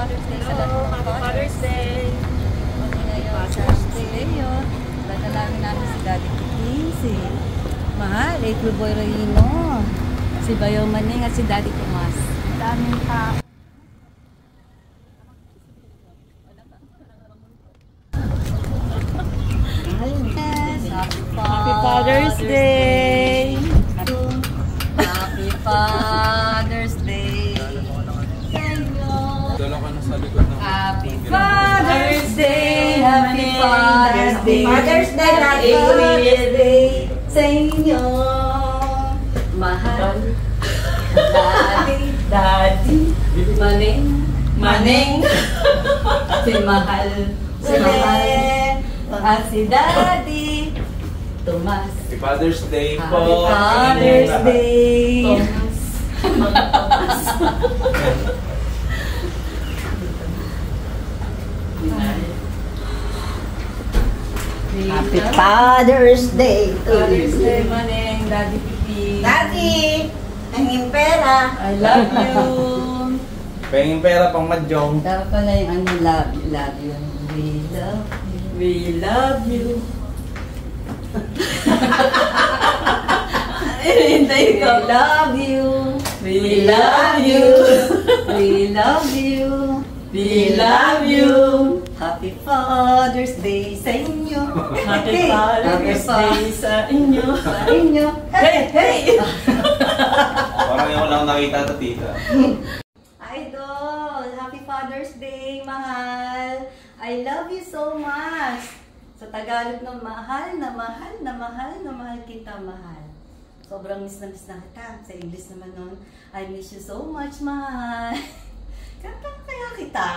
Father's Day sa lahat ng mga Happy Father's Day! Father's Day yun. Dadalangin namin si Daddy Kiting, si Mahal, April Boy Rayino, si Bayaw Maning at si Daddy Tomas. Daming tao. Happy Father's Day! Happy Father's Day! Dala ka na sa likod ng... Happy Father's Day! Happy Father's Day! Father's Day! Happy Father's Day sa inyo! Mahal! Daddy! Maneng! Maneng! Si Mahal! Si Mahal! At si Daddy! Tomas! Happy Father's Day po! Happy Father's Day! Tomas! Happy Father's Day to Father's you. Day, Maneng, Daddy Pipi. Daddy, hanging pera. I love you. Pengin pera pang madyong. Dapat pala yung ano, love you. We love you. We love you! Hintay We ko! love you. We love you! We love you. We love you! Happy Father's Day sa inyo. Happy Father's Day sa inyo! Sa inyo. Hey! Hey! Parang yung lang nakita ito, tita. Idol, Happy Father's Day, mahal. I love you so much. Sa Tagalog ng mahal na mahal na mahal na mahal kita, mahal. Sobrang miss na kita. Sa English naman nun, I miss you so much, mahal. Kanta kaya kita.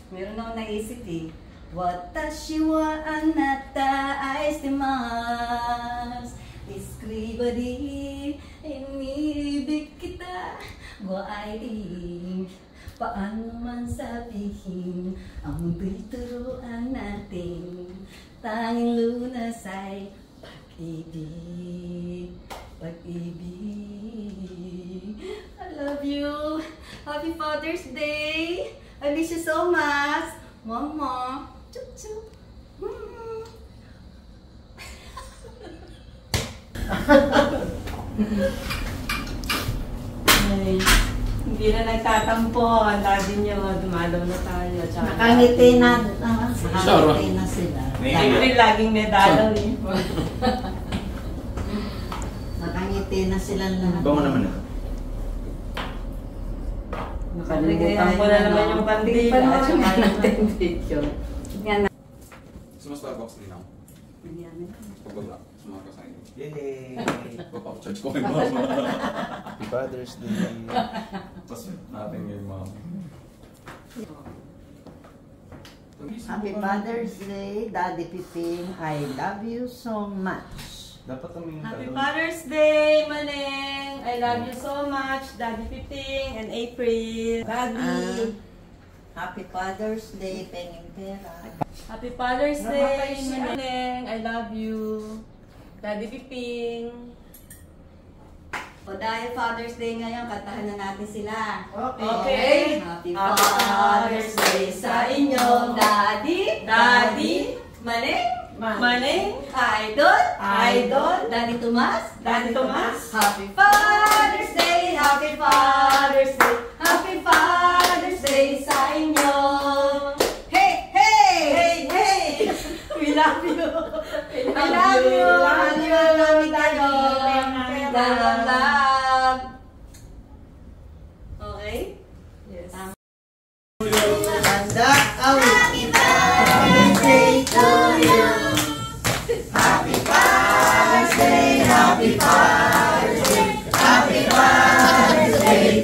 Meron akong naisip eh. Watashi wa anata aishitemasu. Escriba di inibig kita. Waiting. Paano man sabihin ang bituruan natin. Tanging lunas ay pag-ibig. Pag-ibig. I love you. Happy Father's Day. I miss you so much. Mama. Chup chup. Ay, hindi na nagtatampo. Ang daddy niyo, dumalaw na tayo. Tsaka Nakangiti na, nakangiti na sila. Siyempre, laging may dalaw eh. Nakangiti na sila lahat. Bango naman na. Nakalimutan ko na naman yung pandila at saka yung video. Yan na. Gusto mo Starbucks din ako? Yan na. Pagbaba, sumaka sa inyo. Yay! Papapacharge ko kay mama. Happy Father's Day. Tapos natin yung mama. Happy Father's Day, Daddy Piping. I love you so much. Dapat kami Happy Father's Day, Maneng! I love you so much, Daddy Piting and April. Daddy! Happy Father's Day, Pengin Pera. Happy Father's Day, Maneng! I love you, Daddy Piping. O dahil Father's Day ngayon, kantahan na natin sila. Okay. Happy Father's Day sa inyo, Daddy, Daddy, Maneng, Maneng, Idol, Idol, Daddy Tomas, Daddy Tomas. Happy Father's Day, Happy Father's Day, Happy Father's Day sa inyo. Hey, hey! Hey, hey! We love you! I love you! Love you! Love you tayo! Love, love! Okay? Yes. Handa, Happy Father's Day to you. Happy Father's Day, Happy Father's Day, Happy Father's Day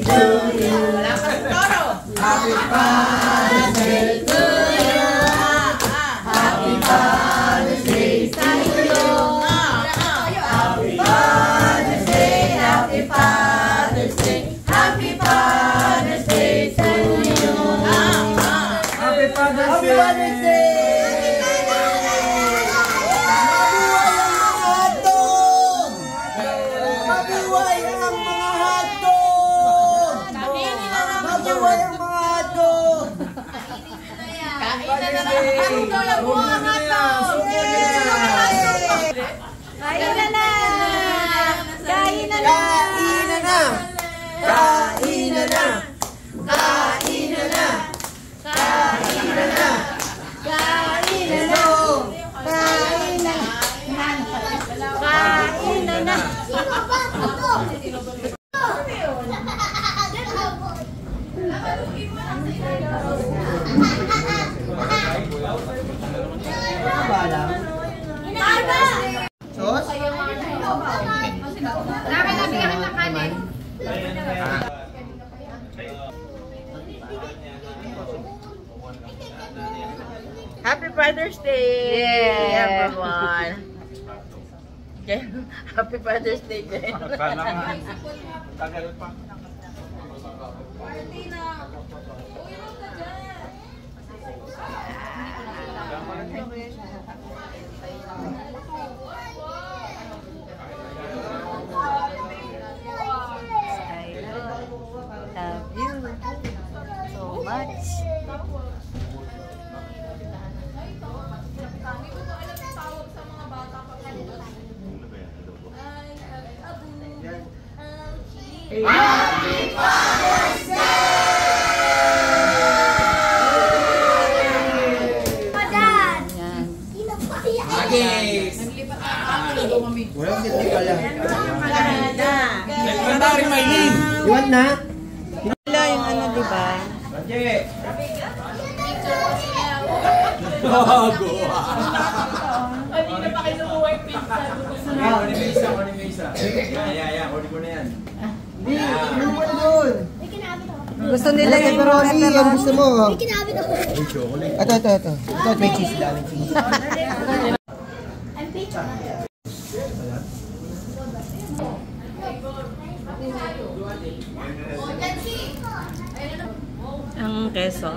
Happy Father's Day, everyone. Okay. Happy Father's Day, Jen. Sana nga. Tagal pa. Love you so much. Mandari Maylin. Iwan na. Wala yung ano, di ba? Gago. Kanina pa kayo lumuha yung pizza. Kunin mo isa. Yeah. Kunin ko na yan. Ano mo na doon? Gusto nila yung pepperoni. Ang gusto mo. May kinabit ako. Ito. Ito, may cheese lang. I'm pizza. ang keso.